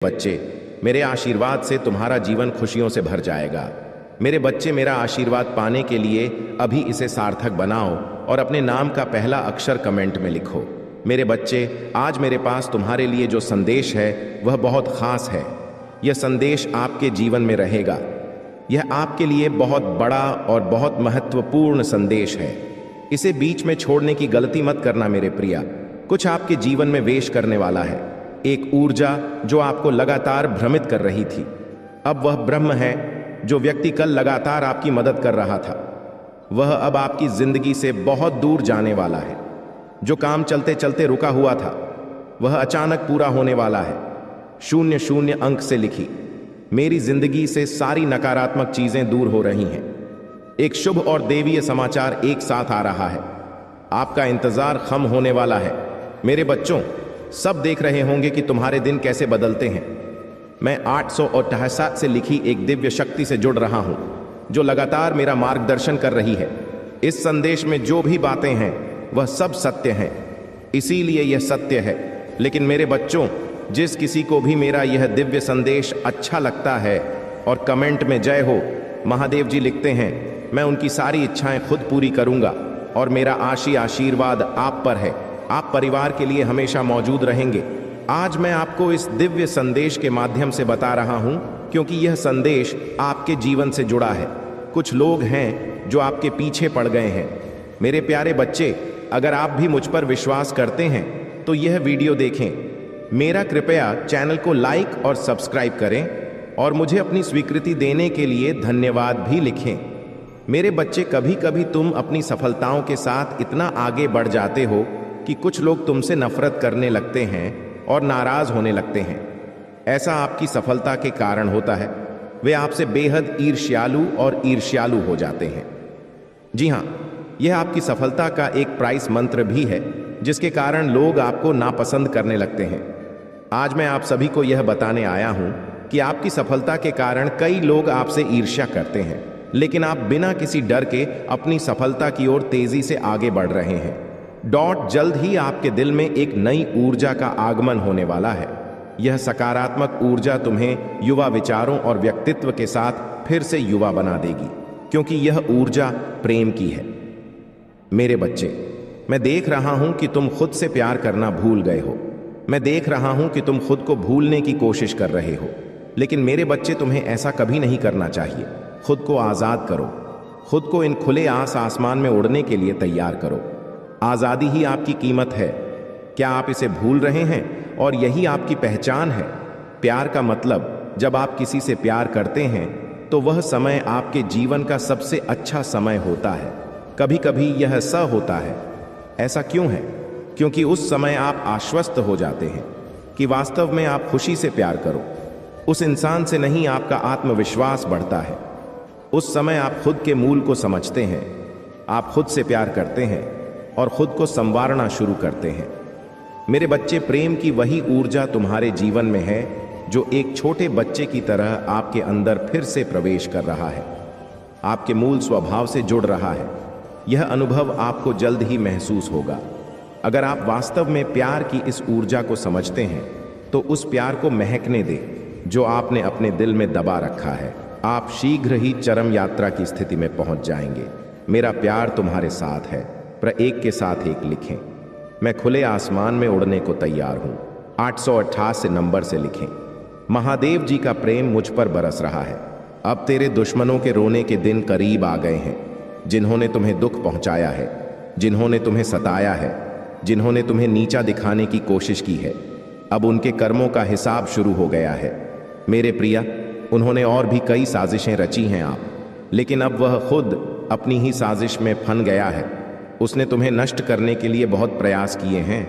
बच्चे, मेरे आशीर्वाद से तुम्हारा जीवन खुशियों से भर जाएगा। मेरे बच्चे, मेरा आशीर्वाद पाने के लिए अभी इसे सार्थक बनाओ और अपने नाम का पहला अक्षर कमेंट में लिखो। मेरे बच्चे, आज मेरे पास तुम्हारे लिए जो संदेश है वह बहुत खास है। यह संदेश आपके जीवन में रहेगा। यह आपके लिए बहुत बड़ा और बहुत महत्वपूर्ण संदेश है। इसे बीच में छोड़ने की गलती मत करना मेरे प्रिया। कुछ आपके जीवन में वेश करने वाला है, एक ऊर्जा जो आपको लगातार भ्रमित कर रही थी। अब वह ब्रह्म है जो व्यक्ति कल लगातार आपकी मदद कर रहा था, वह अब आपकी जिंदगी से बहुत दूर जाने वाला है। जो काम चलते चलते रुका हुआ था वह अचानक पूरा होने वाला है। 00 अंक से लिखी, मेरी जिंदगी से सारी नकारात्मक चीजें दूर हो रही हैं। एक शुभ और देवीय समाचार एक साथ आ रहा है। आपका इंतजार खत्म होने वाला है। मेरे बच्चों, सब देख रहे होंगे कि तुम्हारे दिन कैसे बदलते हैं। मैं 868 से लिखी एक दिव्य शक्ति से जुड़ रहा हूं जो लगातार मेरा मार्गदर्शन कर रही है। इस संदेश में जो भी बातें हैं वह सब सत्य हैं, इसीलिए यह सत्य है। लेकिन मेरे बच्चों, जिस किसी को भी मेरा यह दिव्य संदेश अच्छा लगता है और कमेंट में जय हो महादेव जी लिखते हैं, मैं उनकी सारी इच्छाएं खुद पूरी करूंगा और मेरा आशीर्वाद आप पर है। आप परिवार के लिए हमेशा मौजूद रहेंगे। आज मैं आपको इस दिव्य संदेश के माध्यम से बता रहा हूं क्योंकि यह संदेश आपके जीवन से जुड़ा है। कुछ लोग हैं जो आपके पीछे पड़ गए हैं। मेरे प्यारे बच्चे, अगर आप भी मुझ पर विश्वास करते हैं तो यह वीडियो देखें। मेरा कृपया चैनल को लाइक और सब्सक्राइब करें और मुझे अपनी स्वीकृति देने के लिए धन्यवाद भी लिखें। मेरे बच्चे, कभी कभी तुम अपनी सफलताओं के साथ इतना आगे बढ़ जाते हो कि कुछ लोग तुमसे नफरत करने लगते हैं और नाराज होने लगते हैं। ऐसा आपकी सफलता के कारण होता है। वे आपसे बेहद ईर्ष्यालु हो जाते हैं। जी हाँ, यह आपकी सफलता का एक प्राइस मंत्र भी है जिसके कारण लोग आपको नापसंद करने लगते हैं। आज मैं आप सभी को यह बताने आया हूं कि आपकी सफलता के कारण कई लोग आपसे ईर्ष्या करते हैं, लेकिन आप बिना किसी डर के अपनी सफलता की ओर तेजी से आगे बढ़ रहे हैं। जल्द ही आपके दिल में एक नई ऊर्जा का आगमन होने वाला है। यह सकारात्मक ऊर्जा तुम्हें युवा विचारों और व्यक्तित्व के साथ फिर से युवा बना देगी, क्योंकि यह ऊर्जा प्रेम की है। मेरे बच्चे, मैं देख रहा हूं कि तुम खुद से प्यार करना भूल गए हो। मैं देख रहा हूं कि तुम खुद को भूलने की कोशिश कर रहे हो, लेकिन मेरे बच्चे, तुम्हें ऐसा कभी नहीं करना चाहिए। खुद को आजाद करो। खुद को इन खुले आसमान में उड़ने के लिए तैयार करो। आज़ादी ही आपकी कीमत है। क्या आप इसे भूल रहे हैं? और यही आपकी पहचान है। प्यार का मतलब, जब आप किसी से प्यार करते हैं तो वह समय आपके जीवन का सबसे अच्छा समय होता है। कभी कभी यह होता है। ऐसा क्यों है? क्योंकि उस समय आप आश्वस्त हो जाते हैं कि वास्तव में आप खुशी से प्यार करो। उस इंसान से नहीं, आपका आत्मविश्वास बढ़ता है। उस समय आप खुद के मूल को समझते हैं। आप खुद से प्यार करते हैं और खुद को संवारना शुरू करते हैं। मेरे बच्चे, प्रेम की वही ऊर्जा तुम्हारे जीवन में है जो एक छोटे बच्चे की तरह आपके अंदर फिर से प्रवेश कर रहा है, आपके मूल स्वभाव से जुड़ रहा है। यह अनुभव आपको जल्द ही महसूस होगा। अगर आप वास्तव में प्यार की इस ऊर्जा को समझते हैं तो उस प्यार को महकने दें जो आपने अपने दिल में दबा रखा है। आप शीघ्र ही चरम यात्रा की स्थिति में पहुंच जाएंगे। मेरा प्यार तुम्हारे साथ है। एक के साथ एक लिखें। मैं खुले आसमान में उड़ने को तैयार हूं। 888 नंबर से लिखें। महादेव जी का प्रेम मुझ पर बरस रहा है। अब तेरे दुश्मनों के रोने के दिन करीब आ गए हैं। जिन्होंने तुम्हें दुख पहुंचाया है, जिन्होंने तुम्हें सताया है, जिन्होंने तुम्हें नीचा दिखाने की कोशिश की है, अब उनके कर्मों का हिसाब शुरू हो गया है। मेरे प्रिया, उन्होंने और भी कई साजिशें रची हैं लेकिन अब वह खुद अपनी ही साजिश में फंस गया है। उसने तुम्हें नष्ट करने के लिए बहुत प्रयास किए हैं।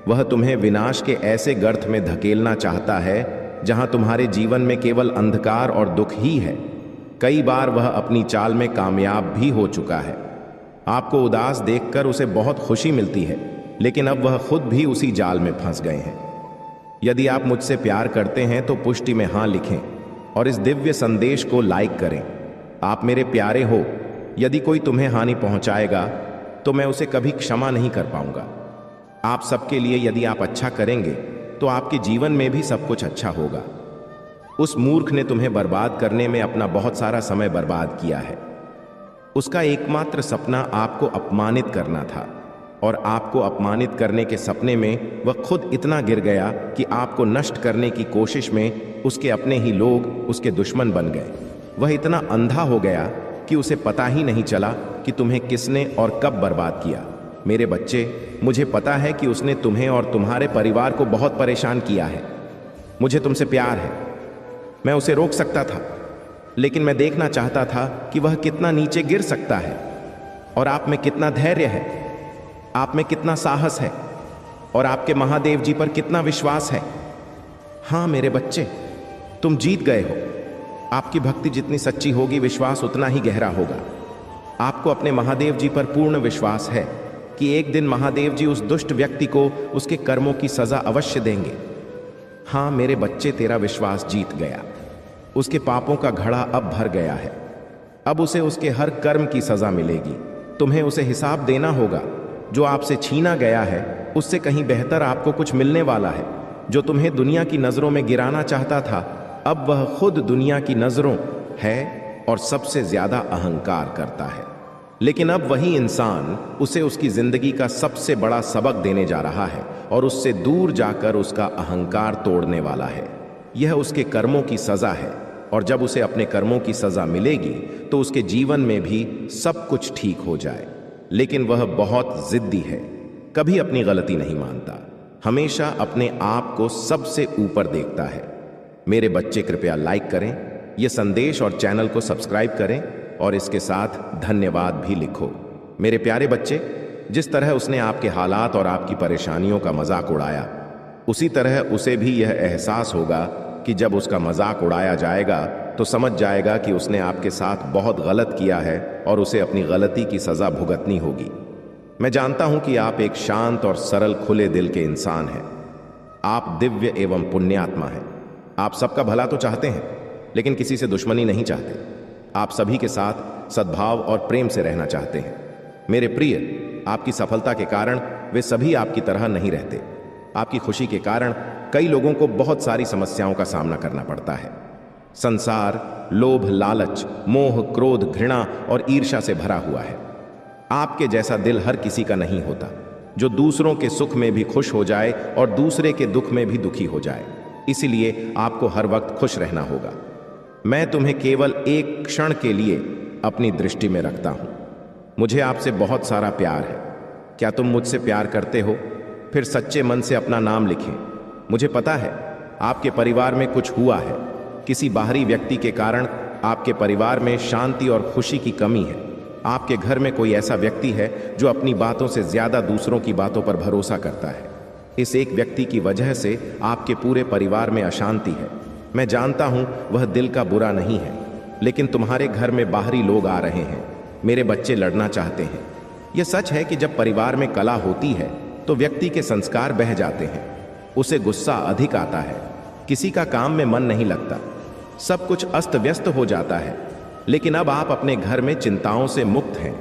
वह तुम्हें विनाश के ऐसे गर्त में धकेलना चाहता है जहां तुम्हारे जीवन में केवल अंधकार और दुख ही है। कई बार वह अपनी चाल में कामयाब भी हो चुका है। आपको उदास देखकर उसे बहुत खुशी मिलती है, लेकिन अब वह खुद भी उसी जाल में फंस गए हैं। यदि आप मुझसे प्यार करते हैं तो पुष्टि में हाँ लिखें और इस दिव्य संदेश को लाइक करें। आप मेरे प्यारे हो। यदि कोई तुम्हें हानि पहुंचाएगा तो मैं उसे कभी क्षमा नहीं कर पाऊंगा। आप सबके लिए यदि आप अच्छा करेंगे तो आपके जीवन में भी सब कुछ अच्छा होगा। उस मूर्ख ने तुम्हें बर्बाद करने में अपना बहुत सारा समय बर्बाद किया है। उसका एकमात्र सपना आपको अपमानित करना था, और आपको अपमानित करने के सपने में वह खुद इतना गिर गया कि आपको नष्ट करने की कोशिश में उसके अपने ही लोग उसके दुश्मन बन गए। वह इतना अंधा हो गया कि उसे पता ही नहीं चला कि तुम्हें किसने और कब बर्बाद किया। मेरे बच्चे, मुझे पता है कि उसने तुम्हें और तुम्हारे परिवार को बहुत परेशान किया है। मुझे तुमसे प्यार है। मैं उसे रोक सकता था, लेकिन मैं देखना चाहता था कि वह कितना नीचे गिर सकता है, और आप में कितना धैर्य है, आप में कितना साहस है, और आपके महादेव जी पर कितना विश्वास है। हाँ मेरे बच्चे, तुम जीत गए हो। आपकी भक्ति जितनी सच्ची होगी, विश्वास उतना ही गहरा होगा। आपको अपने महादेव जी पर पूर्ण विश्वास है कि एक दिन महादेव जी उस दुष्ट व्यक्ति को उसके कर्मों की सजा अवश्य देंगे। हाँ मेरे बच्चे, तेरा विश्वास जीत गया। उसके पापों का घड़ा अब भर गया है। अब उसे उसके हर कर्म की सजा मिलेगी। तुम्हें उसे हिसाब देना होगा। जो आपसे छीना गया है, उससे कहीं बेहतर आपको कुछ मिलने वाला है। जो तुम्हें दुनिया की नजरों में गिराना चाहता था, अब वह खुद दुनिया की नजरों है और सबसे ज्यादा अहंकार करता है। लेकिन अब वही इंसान उसे उसकी जिंदगी का सबसे बड़ा सबक देने जा रहा है, और उससे दूर जाकर उसका अहंकार तोड़ने वाला है। यह उसके कर्मों की सजा है, और जब उसे अपने कर्मों की सजा मिलेगी तो उसके जीवन में भी सब कुछ ठीक हो जाए। लेकिन वह बहुत जिद्दी है, कभी अपनी गलती नहीं मानता, हमेशा अपने आप को सबसे ऊपर देखता है। मेरे बच्चे, कृपया लाइक करें यह संदेश और चैनल को सब्सक्राइब करें, और इसके साथ धन्यवाद भी लिखो। मेरे प्यारे बच्चे, जिस तरह उसने आपके हालात और आपकी परेशानियों का मजाक उड़ाया, उसी तरह उसे भी यह एहसास होगा कि जब उसका मजाक उड़ाया जाएगा तो समझ जाएगा कि उसने आपके साथ बहुत गलत किया है और उसे अपनी गलती की सजा भुगतनी होगी। मैं जानता हूं कि आप एक शांत और सरल खुले दिल के इंसान हैं। आप दिव्य एवं पुण्यात्मा हैं। आप सबका भला तो चाहते हैं, लेकिन किसी से दुश्मनी नहीं चाहते। आप सभी के साथ सद्भाव और प्रेम से रहना चाहते हैं। मेरे प्रिय, आपकी सफलता के कारण वे सभी आपकी तरह नहीं रहते। आपकी खुशी के कारण कई लोगों को बहुत सारी समस्याओं का सामना करना पड़ता है। संसार लोभ, लालच, मोह, क्रोध, घृणा और ईर्ष्या से भरा हुआ है। आपके जैसा दिल हर किसी का नहीं होता, जो दूसरों के सुख में भी खुश हो जाए और दूसरे के दुख में भी दुखी हो जाए। इसलिए आपको हर वक्त खुश रहना होगा। मैं तुम्हें केवल एक क्षण के लिए अपनी दृष्टि में रखता हूं। मुझे आपसे बहुत सारा प्यार है। क्या तुम मुझसे प्यार करते हो? फिर सच्चे मन से अपना नाम लिखें। मुझे पता है आपके परिवार में कुछ हुआ है। किसी बाहरी व्यक्ति के कारण आपके परिवार में शांति और खुशी की कमी है। आपके घर में कोई ऐसा व्यक्ति है जो अपनी बातों से ज्यादा दूसरों की बातों पर भरोसा करता है। इस एक व्यक्ति की वजह से आपके पूरे परिवार में अशांति है। मैं जानता हूं वह दिल का बुरा नहीं है, लेकिन तुम्हारे घर में बाहरी लोग आ रहे हैं। मेरे बच्चे लड़ना चाहते हैं। यह सच है कि जब परिवार में कलह होती है तो व्यक्ति के संस्कार बह जाते हैं। उसे गुस्सा अधिक आता है, किसी का काम में मन नहीं लगता, सब कुछ अस्त व्यस्त हो जाता है। लेकिन अब आप अपने घर में चिंताओं से मुक्त हैं।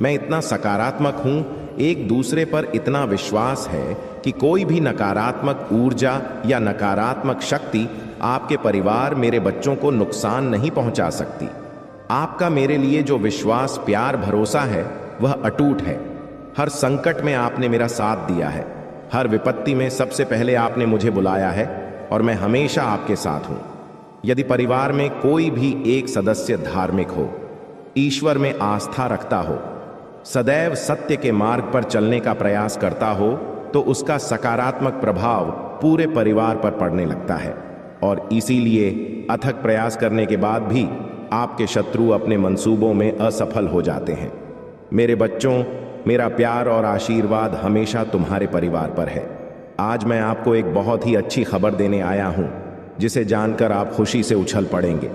मैं इतना सकारात्मक हूं, एक दूसरे पर इतना विश्वास है कि कोई भी नकारात्मक ऊर्जा या नकारात्मक शक्ति आपके परिवार, मेरे बच्चों को नुकसान नहीं पहुंचा सकती। आपका मेरे लिए जो विश्वास, प्यार, भरोसा है वह अटूट है। हर संकट में आपने मेरा साथ दिया है। हर विपत्ति में सबसे पहले आपने मुझे बुलाया है, और मैं हमेशा आपके साथ हूं। यदि परिवार में कोई भी एक सदस्य धार्मिक हो, ईश्वर में आस्था रखता हो, सदैव सत्य के मार्ग पर चलने का प्रयास करता हो, तो उसका सकारात्मक प्रभाव पूरे परिवार पर पड़ने लगता है। और इसीलिए अथक प्रयास करने के बाद भी आपके शत्रु अपने मंसूबों में असफल हो जाते हैं। मेरे बच्चों, मेरा प्यार और आशीर्वाद हमेशा तुम्हारे परिवार पर है। आज मैं आपको एक बहुत ही अच्छी खबर देने आया हूं, जिसे जानकर आप खुशी से उछल पड़ेंगे।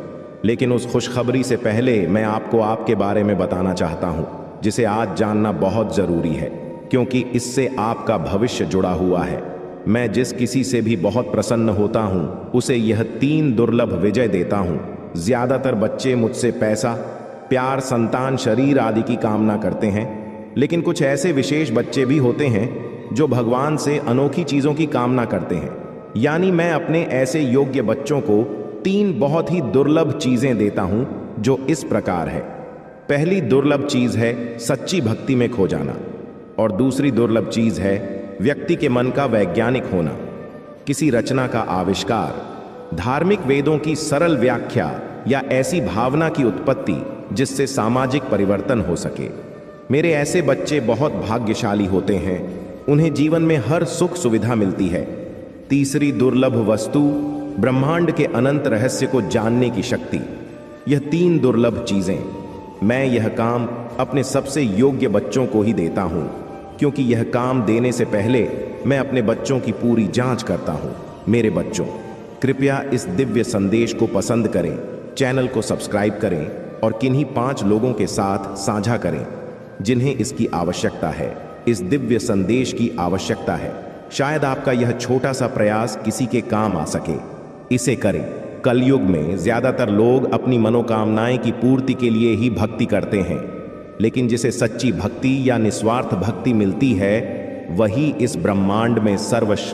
लेकिन उस खुशखबरी से पहले मैं आपको आपके बारे में बताना चाहता हूं, जिसे आज जानना बहुत जरूरी है, क्योंकि इससे आपका भविष्य जुड़ा हुआ है। मैं जिस किसी से भी बहुत प्रसन्न होता हूं, उसे यह 3 दुर्लभ विजय देता हूं। ज्यादातर बच्चे मुझसे पैसा, प्यार, संतान, शरीर आदि की कामना करते हैं, लेकिन कुछ ऐसे विशेष बच्चे भी होते हैं जो भगवान से अनोखी चीजों की कामना करते हैं। यानी मैं अपने ऐसे योग्य बच्चों को 3 बहुत ही दुर्लभ चीजें देता हूं, जो इस प्रकार है। पहली दुर्लभ चीज है सच्ची भक्ति में खो जाना, और दूसरी दुर्लभ चीज है व्यक्ति के मन का वैज्ञानिक होना, किसी रचना का आविष्कार, धार्मिक वेदों की सरल व्याख्या या ऐसी भावना की उत्पत्ति जिससे सामाजिक परिवर्तन हो सके। मेरे ऐसे बच्चे बहुत भाग्यशाली होते हैं, उन्हें जीवन में हर सुख सुविधा मिलती है। तीसरी दुर्लभ वस्तु ब्रह्मांड के अनंत रहस्य को जानने की शक्ति। यह 3 दुर्लभ चीजें मैं यह काम अपने सबसे योग्य बच्चों को ही देता हूं, क्योंकि यह काम देने से पहले मैं अपने बच्चों की पूरी जांच करता हूं। मेरे बच्चों, कृपया इस दिव्य संदेश को पसंद करें, चैनल को सब्सक्राइब करें और किन्हीं 5 लोगों के साथ साझा करें जिन्हें इसकी आवश्यकता है, इस दिव्य संदेश की आवश्यकता है। शायद आपका यह छोटा सा प्रयास किसी के काम आ सके। इसे करें। कलयुग में ज्यादातर लोग अपनी मनोकामनाएं की पूर्ति के लिए ही भक्ति करते हैं, लेकिन जिसे सच्ची भक्ति या निस्वार्थ भक्ति मिलती है, वही इस ब्रह्मांड में सर्वश्रेष्ठ